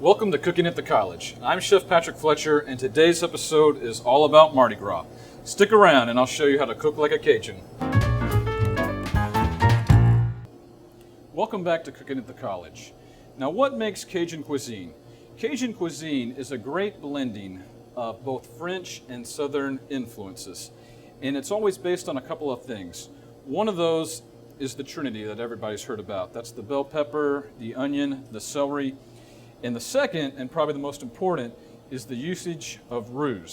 Welcome to Cooking at the College. I'm Chef Patrick Fletcher, and today's episode is all about Mardi Gras. Stick around and I'll show you how to cook like a Cajun. Welcome back to Cooking at the College. Now, what makes Cajun cuisine? Cajun cuisine is a great blending of both French and Southern influences, and it's always based on a couple of things. One of those is the trinity that everybody's heard about. That's the bell pepper, the onion, the celery. And the second, and probably the most important, is the usage of roux.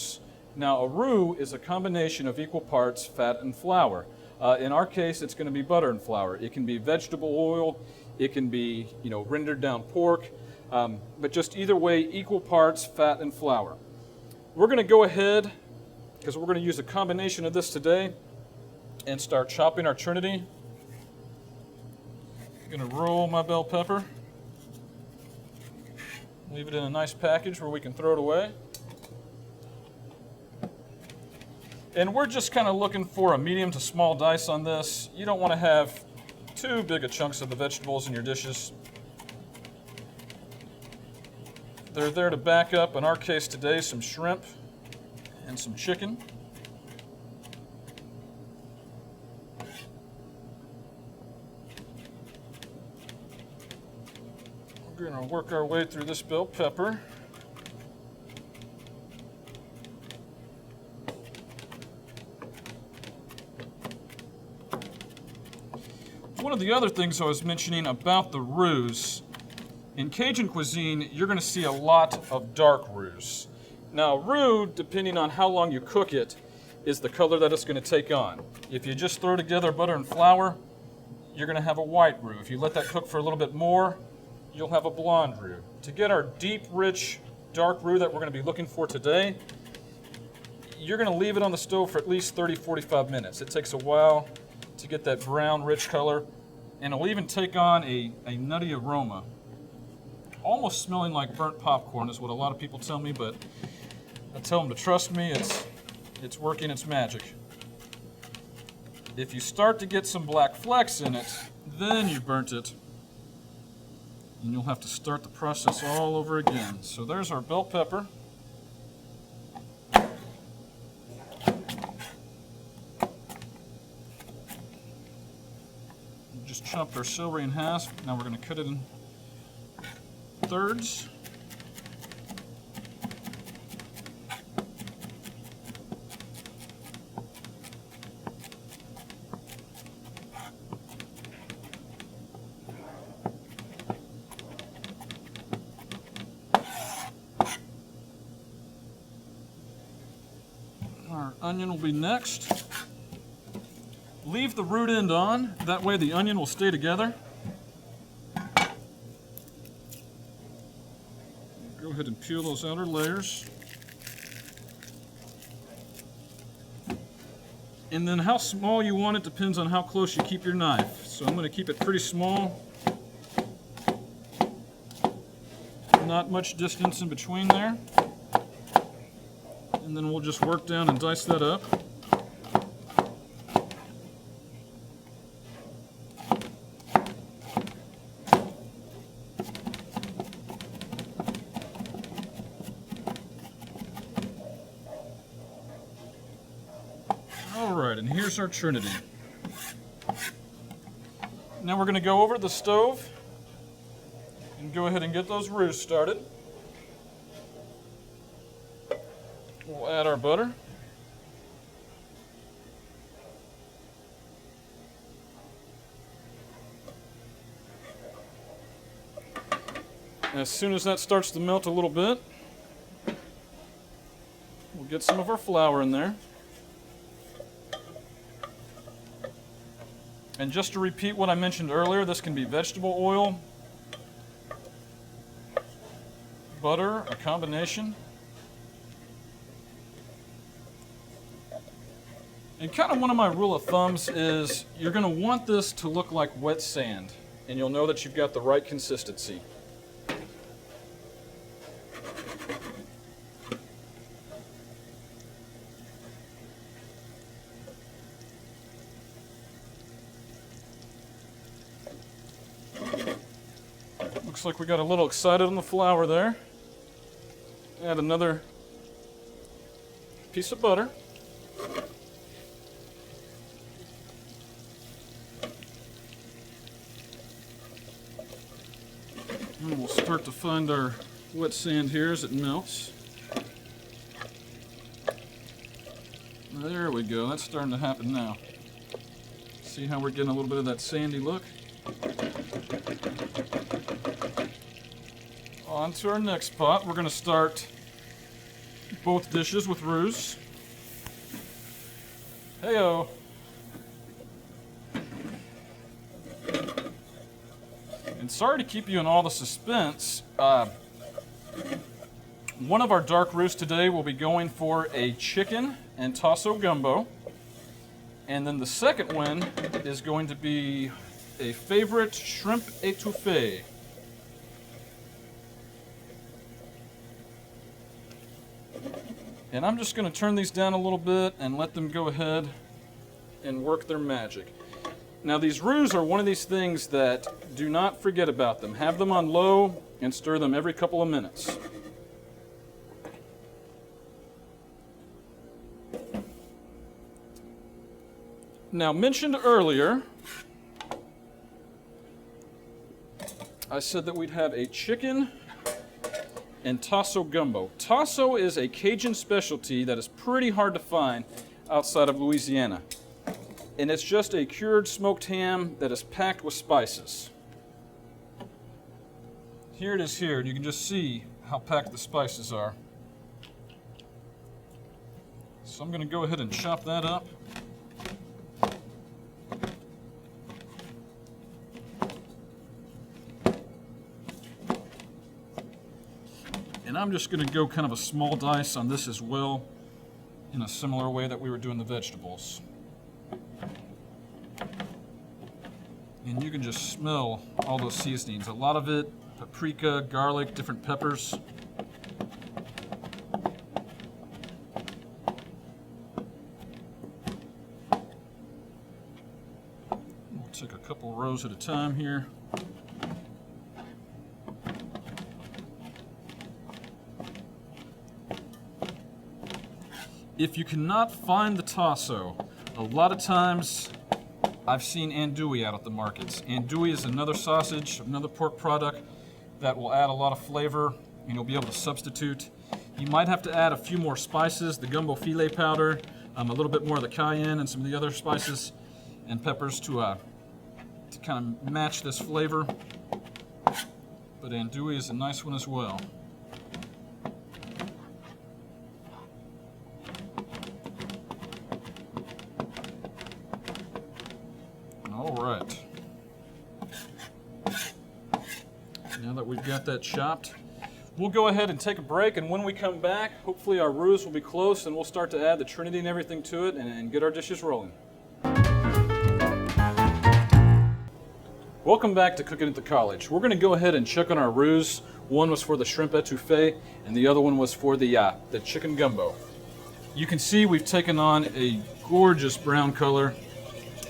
Now, a roux is a combination of equal parts fat and flour. In our case, it's going to be butter and flour. It can be vegetable oil. It can be, rendered down pork. But just either way, equal parts fat and flour. We're going to go ahead, because we're going to use a combination of this today, and start chopping our trinity. I'm going to roll my bell pepper. Leave it in a nice package where we can throw it away. And we're just kind of looking for a medium to small dice on this. You don't want to have too big a chunks of the vegetables in your dishes. They're there to back up, in our case today, some shrimp and some chicken. We're going to work our way through this bell pepper. One of the other things I was mentioning about the roux, in Cajun cuisine, you're going to see a lot of dark roux. Now, roux, depending on how long you cook it, is the color that it's going to take on. If you just throw together butter and flour, you're going to have a white roux. If you let that cook for a little bit more, you'll have a blonde roux. To get our deep, rich, dark roux that we're going to be looking for today, you're going to leave it on the stove for at least 30-45 minutes. It takes a while to get that brown, rich color, and it'll even take on a nutty aroma. Almost smelling like burnt popcorn is what a lot of people tell me, but I tell them to trust me, it's working its magic. If you start to get some black flecks in it, then you burnt it, and you'll have to start the process all over again. So there's our bell pepper. We just chopped our celery in half. Now we're going to cut it in thirds. Our onion will be next. Leave the root end on, that way the onion will stay together. Go ahead and peel those outer layers. And then how small you want it depends on how close you keep your knife. So I'm going to keep it pretty small. Not much distance in between there. And then we'll just work down and dice that up. All right, and here's our trinity. Now we're going to go over to the stove and go ahead and get those roux started. We'll add our butter. As soon as that starts to melt a little bit, we'll get some of our flour in there. And just to repeat what I mentioned earlier, this can be vegetable oil, butter, a combination. And kind of one of my rule of thumbs is you're going to want this to look like wet sand, and you'll know that you've got the right consistency. Looks like we got a little excited on the flour there. Add another piece of butter. And we'll start to find our wet sand here as it melts. There we go, that's starting to happen now. See how we're getting a little bit of that sandy look? On to our next pot. We're going to start both dishes with roux. Hey-o! And sorry to keep you in all the suspense. One of our dark roux today will be going for a chicken and Tasso gumbo. And then the second one is going to be a favorite shrimp etouffee. And I'm just going to turn these down a little bit and let them go ahead and work their magic. Now these roux are one of these things that do not forget about them. Have them on low and stir them every couple of minutes. Now, mentioned earlier, I said that we'd have a chicken and Tasso gumbo. Tasso is a Cajun specialty that is pretty hard to find outside of Louisiana. And it's just a cured smoked ham that is packed with spices. Here it is here, and you can just see how packed the spices are. So I'm going to go ahead and chop that up. And I'm just going to go kind of a small dice on this as well, in a similar way that we were doing the vegetables. And you can just smell all those seasonings. A lot of it, paprika, garlic, different peppers. We'll take a couple rows at a time here. If you cannot find the Tasso, a lot of times I've seen andouille out at the markets. Andouille is another sausage, another pork product that will add a lot of flavor, and you'll be able to substitute. You might have to add a few more spices, the gumbo filet powder, a little bit more of the cayenne and some of the other spices and peppers to kind of match this flavor. But andouille is a nice one as well. All right. Now that we've got that chopped, we'll go ahead and take a break, and when we come back, hopefully our roux will be close and we'll start to add the trinity and everything to it and get our dishes rolling. Welcome back to Cooking at the College. We're going to go ahead and check on our roux. One was for the shrimp etouffee and the other one was for the chicken gumbo. You can see we've taken on a gorgeous brown color.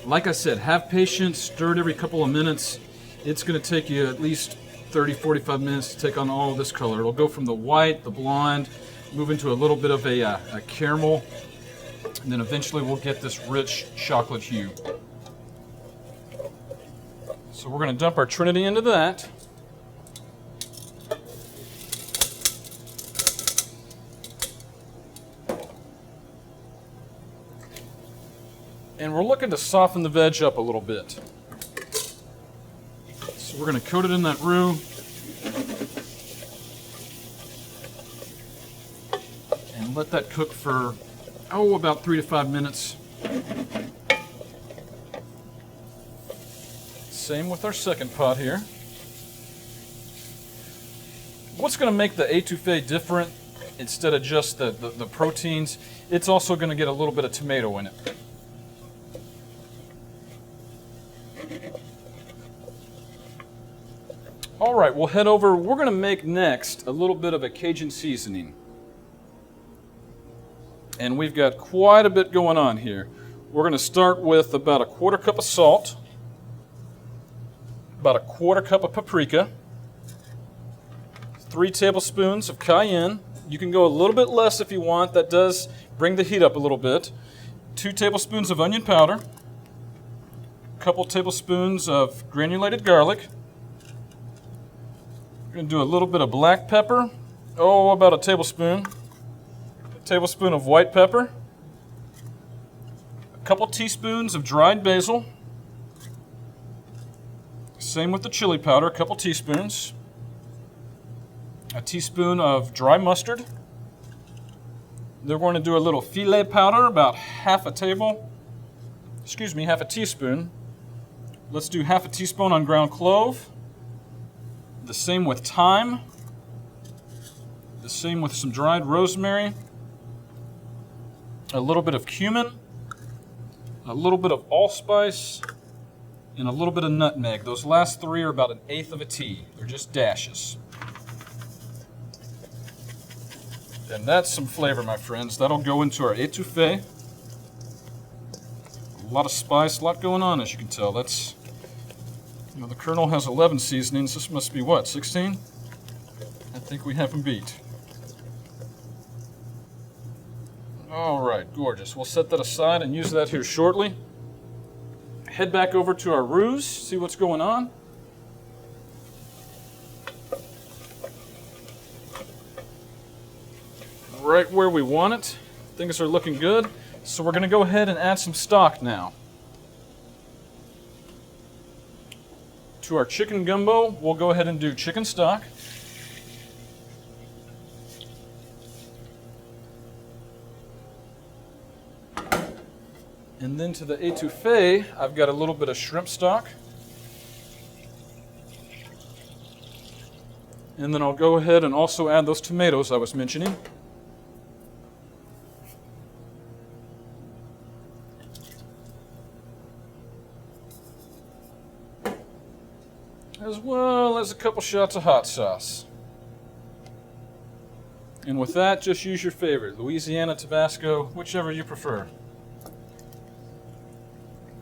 Like I said, have patience, stir it every couple of minutes. It's going to take you at least 30-45 minutes to take on all of this color. It'll go from the white, the blonde, move into a little bit of a caramel, and then eventually we'll get this rich chocolate hue. So we're going to dump our trinity into that. And we're looking to soften the veg up a little bit. So we're going to coat it in that roux. And let that cook for, about 3 to 5 minutes. Same with our second pot here. What's going to make the etouffee different, instead of just the proteins, it's also going to get a little bit of tomato in it. All right, we'll head over. We're going to make next a little bit of a Cajun seasoning. And we've got quite a bit going on here. We're going to start with about a 1/4 cup of salt, about a 1/4 cup of paprika, 3 tablespoons of cayenne. You can go a little bit less if you want. That does bring the heat up a little bit. 2 tablespoons of onion powder. A couple tablespoons of granulated garlic. We're going to do a little bit of black pepper. Oh, about a tablespoon. A tablespoon of white pepper. A couple teaspoons of dried basil. Same with the chili powder, a couple teaspoons. A teaspoon of dry mustard. Then we're going to do a little filet powder, about half a teaspoon. Let's do half a teaspoon on ground clove. The same with thyme. The same with some dried rosemary. A little bit of cumin. A little bit of allspice. And a little bit of nutmeg. Those last 3 are about 1/8 of a tea. They're just dashes. And that's some flavor, my friends. That'll go into our etouffee. A lot of spice, a lot going on, as you can tell. That's, you know, the Colonel has 11 seasonings. This must be what, 16? I think we have him beat. All right, gorgeous. We'll set that aside and use that here shortly. Head back over to our roux, see what's going on. Right where we want it. Things are looking good. So we're going to go ahead and add some stock now. To our chicken gumbo, we'll go ahead and do chicken stock. And then to the etouffee, I've got a little bit of shrimp stock. And then I'll go ahead and also add those tomatoes I was mentioning. As well as a couple shots of hot sauce. And with that, just use your favorite, Louisiana, Tabasco, whichever you prefer.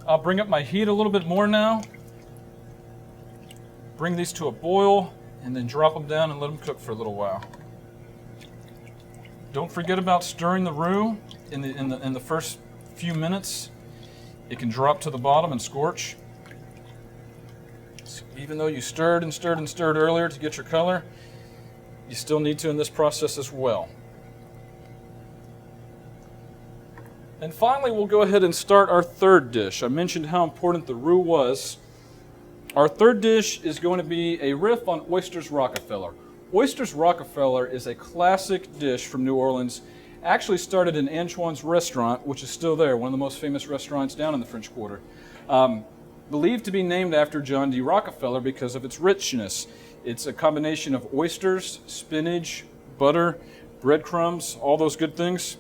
I'll bring up my heat a little bit more now. Bring these to a boil, and then drop them down and let them cook for a little while. Don't forget about stirring the roux in the first few minutes. It can drop to the bottom and scorch. So even though you stirred and stirred and stirred earlier to get your color, you still need to in this process as well. And finally, we'll go ahead and start our third dish. I mentioned how important the roux was. Our third dish is going to be a riff on Oysters Rockefeller. Oysters Rockefeller is a classic dish from New Orleans. Actually started in Antoine's restaurant, which is still there, one of the most famous restaurants down in the French Quarter. Believed to be named after John D. Rockefeller because of its richness. It's a combination of oysters, spinach, butter, breadcrumbs, all those good things.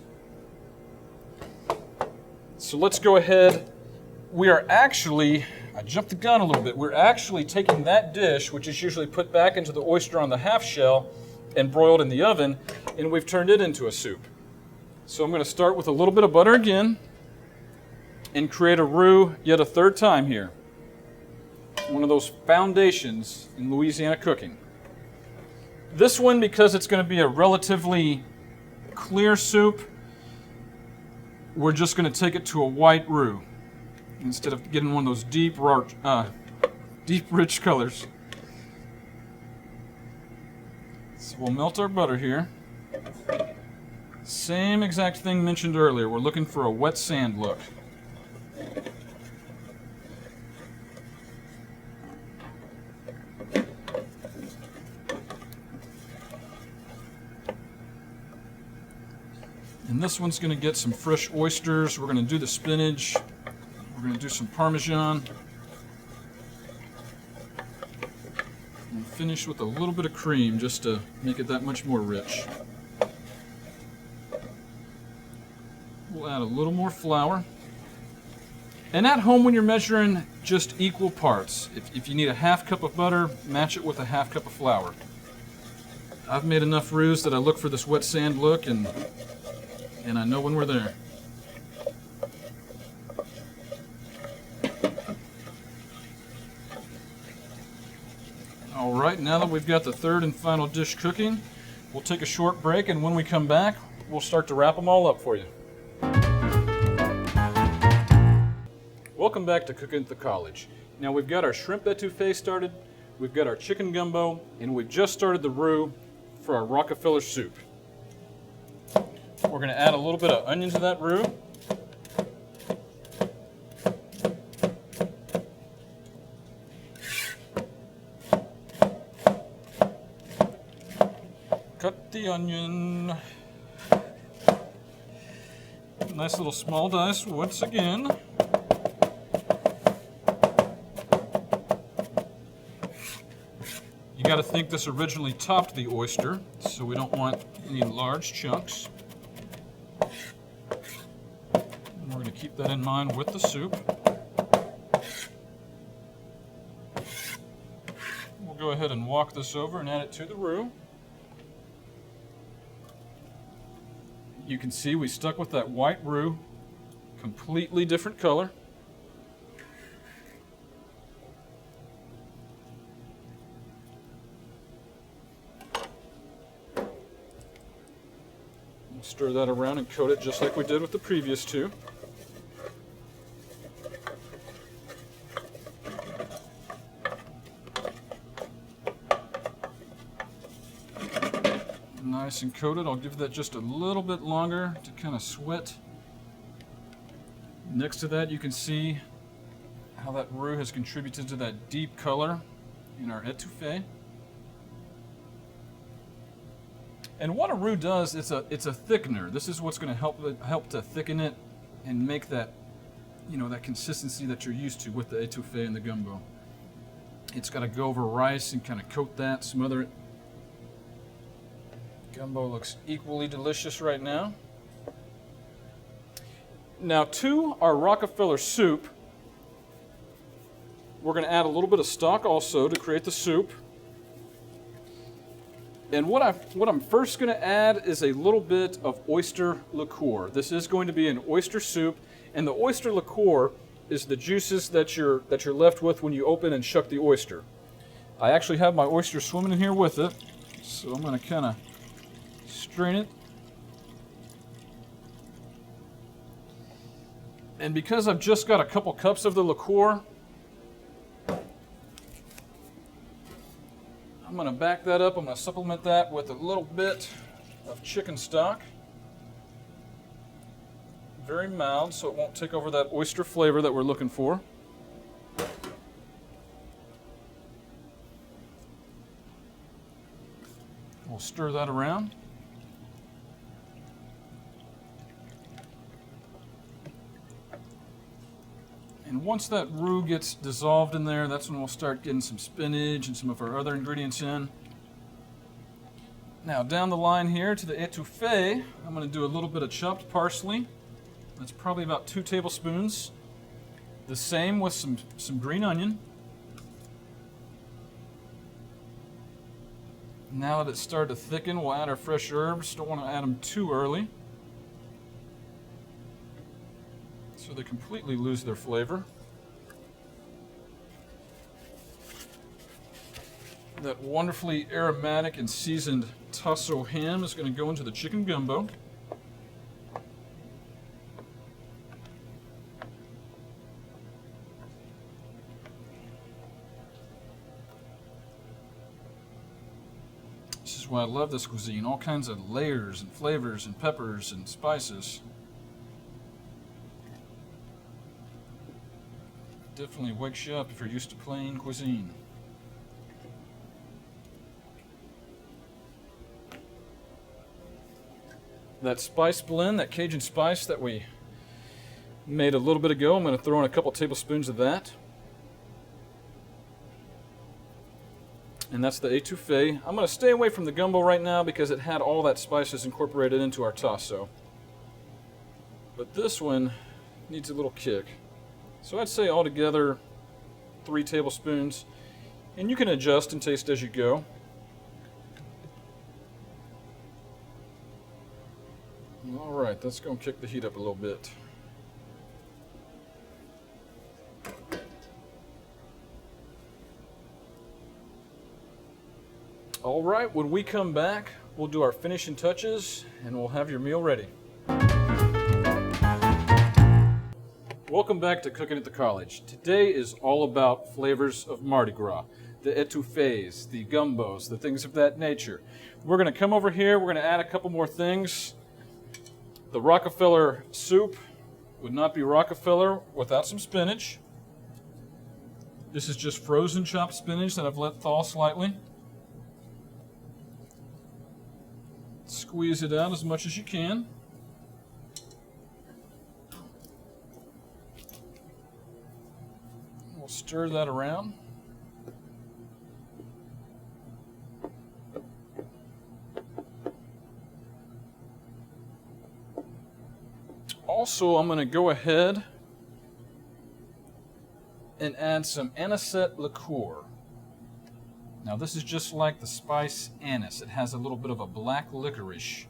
So let's go ahead. We are actually, I jumped the gun a little bit, we're actually taking that dish, which is usually put back into the oyster on the half shell and broiled in the oven, and we've turned it into a soup. So I'm going to start with a little bit of butter again and create a roux yet a third time here. One of those foundations in Louisiana cooking. This one, because it's going to be a relatively clear soup, we're just going to take it to a white roux instead of getting one of those deep, rich colors. So we'll melt our butter here. Same exact thing mentioned earlier. We're looking for a wet sand look. And this one's going to get some fresh oysters. We're going to do the spinach. We're going to do some Parmesan. And finish with a little bit of cream just to make it that much more rich. We'll add a little more flour. And at home, when you're measuring, just equal parts. If you need a half cup of butter, match it with a half cup of flour. I've made enough roux that I look for this wet sand look, and I know when we're there. All right, now that we've got the third and final dish cooking, we'll take a short break, and when we come back, we'll start to wrap them all up for you. Welcome back to Cooking at the College. Now we've got our shrimp etouffee started, we've got our chicken gumbo, and we've just started the roux for our Rockefeller soup. We're going to add a little bit of onion to that roux. Cut the onion. Nice little small dice once again. You got to think this originally topped the oyster, so we don't want any large chunks. And we're going to keep that in mind with the soup. We'll go ahead and walk this over and add it to the roux. You can see we stuck with that white roux, completely different color. We'll stir that around and coat it just like we did with the previous two. Nice and coated. I'll give that just a little bit longer to kind of sweat. Next to that, you can see how that roux has contributed to that deep color in our etouffee. And what a roux does, it's a thickener. This is what's going to help to thicken it and make that, that consistency that you're used to with the etouffee and the gumbo. It's got to go over rice and kind of coat that, smother it. Gumbo looks equally delicious right now. Now to our Rockefeller soup, we're going to add a little bit of stock also to create the soup. And what I'm first going to add is a little bit of oyster liqueur. This is going to be an oyster soup, and the oyster liqueur is the juices that you're left with when you open and shuck the oyster. I actually have my oyster swimming in here with it, so I'm going to kind of strain it. And because I've just got a couple cups of the liqueur, I'm going to back that up. I'm going to supplement that with a little bit of chicken stock. Very mild, so it won't take over that oyster flavor that we're looking for. We'll stir that around. And once that roux gets dissolved in there, that's when we'll start getting some spinach and some of our other ingredients in. Now down the line here to the etouffee, I'm going to do a little bit of chopped parsley. That's probably about 2 tablespoons. The same with some green onion. Now that it's started to thicken, we'll add our fresh herbs. Don't want to add them too early, so they completely lose their flavor. That wonderfully aromatic and seasoned Tasso ham is going to go into the chicken gumbo. This is why I love this cuisine. All kinds of layers and flavors and peppers and spices. Definitely wakes you up if you're used to plain cuisine. That spice blend, that Cajun spice that we made a little bit ago, I'm going to throw in a couple tablespoons of that. And that's the etouffee. I'm going to stay away from the gumbo right now because it had all that spices incorporated into our tasso. But this one needs a little kick. So I'd say altogether 3 tablespoons. And you can adjust and taste as you go. All right, that's going to kick the heat up a little bit. All right, when we come back, we'll do our finishing touches and we'll have your meal ready. Welcome back to Cooking at the College. Today is all about flavors of Mardi Gras, the etouffees, the gumbos, the things of that nature. We're going to come over here, we're going to add a couple more things. The Rockefeller soup would not be Rockefeller without some spinach. This is just frozen chopped spinach that I've let thaw slightly. Squeeze it out as much as you can. We'll stir that around. Also, I'm going to go ahead and add some anisette liqueur. Now this is just like the spice anise. It has a little bit of a black licorice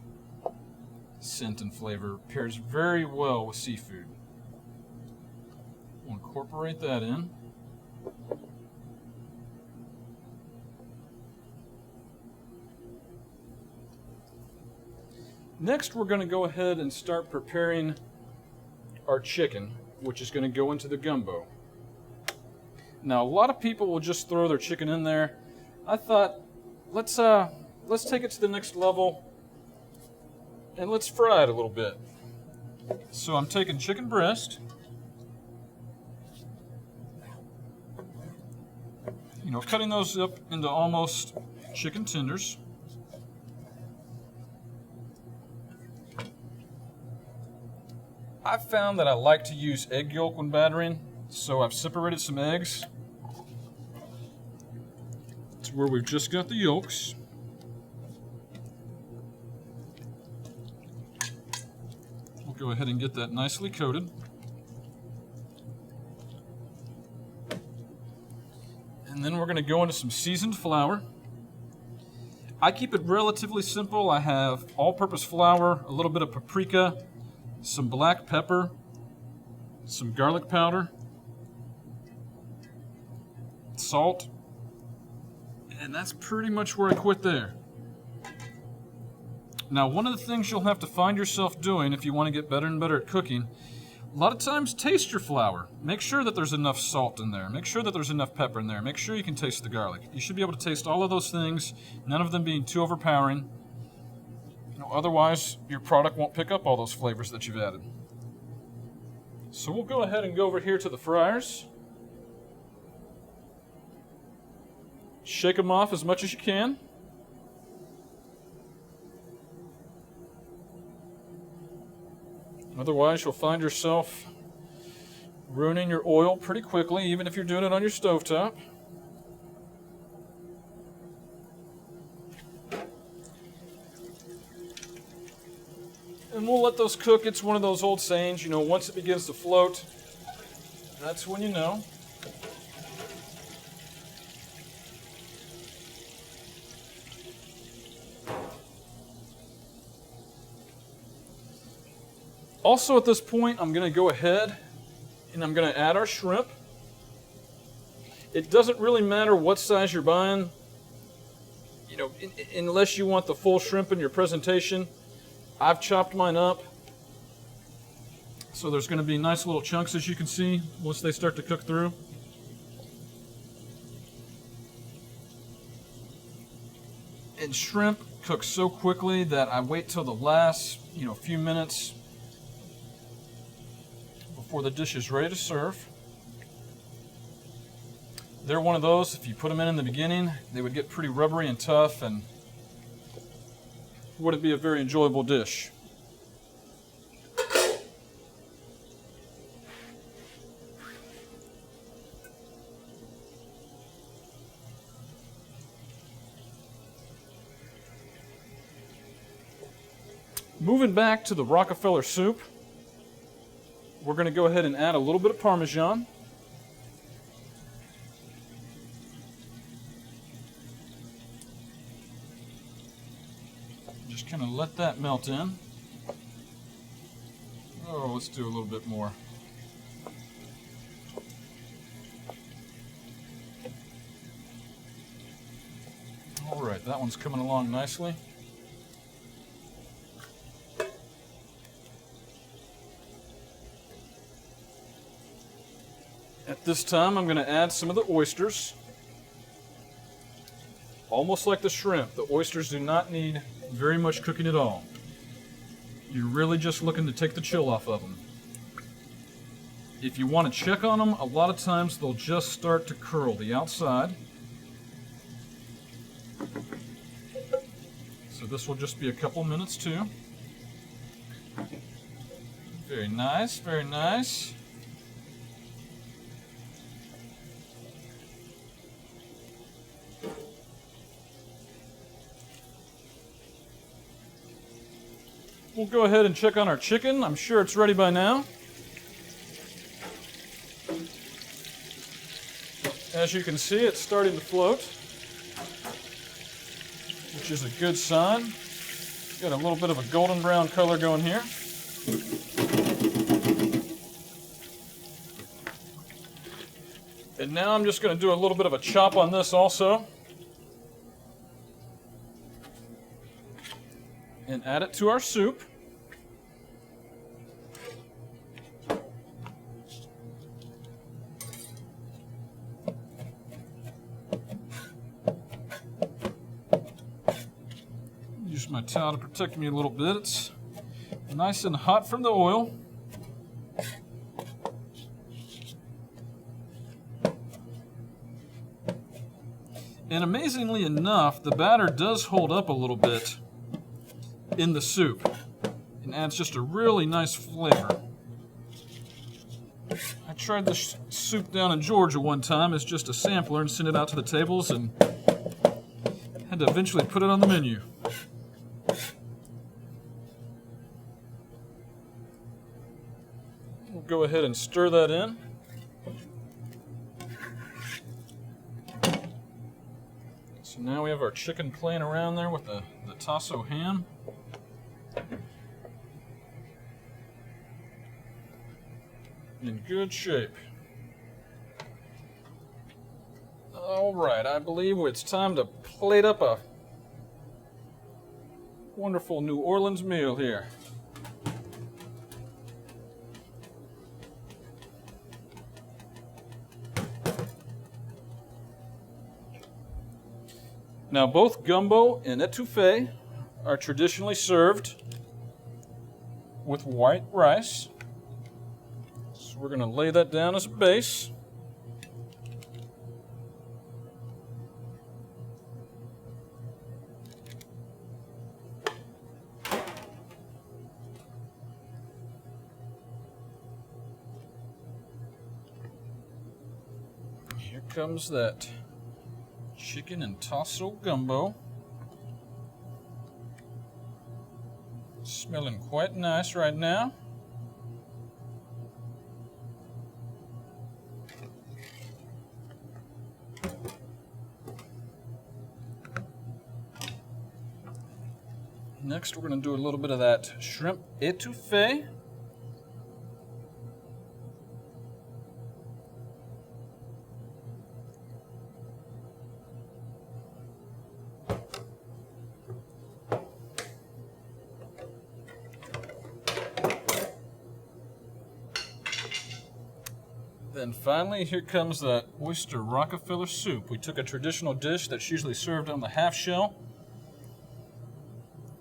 scent and flavor. Pairs very well with seafood. We'll incorporate that in. Next, we're going to go ahead and start preparing our chicken, which is going to go into the gumbo. Now, a lot of people will just throw their chicken in there. I thought, let's take it to the next level and let's fry it a little bit. So I'm taking chicken breast, cutting those up into almost chicken tenders. I've found that I like to use egg yolk when battering, so I've separated some eggs to where we've just got the yolks. We'll go ahead and get that nicely coated. And then we're going to go into some seasoned flour. I keep it relatively simple. I have all-purpose flour, a little bit of paprika, some black pepper, some garlic powder, salt, and that's pretty much where I quit there. Now, one of the things you'll have to find yourself doing if you want to get better and better at cooking, a lot of times taste your flour. Make sure that there's enough salt in there. Make sure that there's enough pepper in there. Make sure you can taste the garlic. You should be able to taste all of those things, none of them being too overpowering. Otherwise, your product won't pick up all those flavors that you've added. So we'll go ahead and go over here to the fryers. Shake them off as much as you can. Otherwise, you'll find yourself ruining your oil pretty quickly, even if you're doing it on your stovetop. And we'll let those cook. It's one of those old sayings, once it begins to float, that's when you know. Also at this point, I'm going to go ahead and I'm going to add our shrimp. It doesn't really matter what size you're buying, unless you want the full shrimp in your presentation. I've chopped mine up, so there's going to be nice little chunks, as you can see, once they start to cook through. And shrimp cook so quickly that I wait till the last, few minutes before the dish is ready to serve. They're one of those, if you put them in the beginning, they would get pretty rubbery and tough, and would it be a very enjoyable dish. Moving back to the Rockefeller soup, we're going to go ahead and add a little bit of Parmesan. Just kind of let that melt in. Oh, let's do a little bit more. Alrighty. right, that one's coming along nicely. At this time, I'm going to add some of the oysters. Almost like the shrimp, the oysters do not need very much cooking at all. You're really just looking to take the chill off of them. If you want to check on them, a lot of times they'll just start to curl the outside. So this will just be a couple minutes too. Very nice, very nice. We'll go ahead and check on our chicken. I'm sure it's ready by now. As you can see, it's starting to float, which is a good sign. Got a little bit of a golden brown color going here. And now I'm just going to do a little bit of a chop on this also. And add it to our soup. Use my towel to protect me a little bit. It's nice and hot from the oil. And amazingly enough, the batter does hold up a little bit in the soup and adds just a really nice flavor. I tried this soup down in Georgia one time as just a sampler and sent it out to the tables and had to eventually put it on the menu. We'll go ahead and stir that in. So now we have our chicken playing around there with the Tasso ham. In good shape. All right, I believe it's time to plate up a wonderful New Orleans meal here. Now, both gumbo and etouffee are traditionally served with white rice. So we're going to lay that down as a base. Here comes that chicken and Tasso gumbo. Smelling quite nice right now. Next, we're going to do a little bit of that shrimp etouffee. Then finally, here comes that Oysters Rockefeller soup. We took a traditional dish that's usually served on the half shell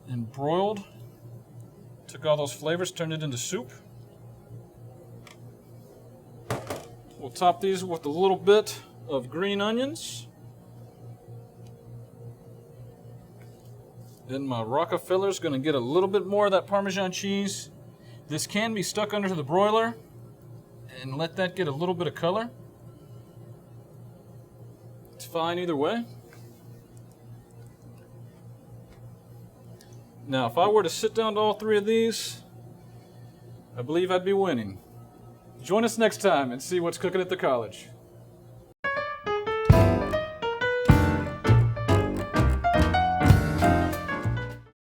and broiled. Took all those flavors, turned it into soup. We'll top these with a little bit of green onions. Then my Rockefeller's going to get a little bit more of that Parmesan cheese. This can be stuck under the broiler and let that get a little bit of color. It's fine either way. Now, if I were to sit down to all three of these, I believe I'd be winning. Join us next time and see what's cooking at the college.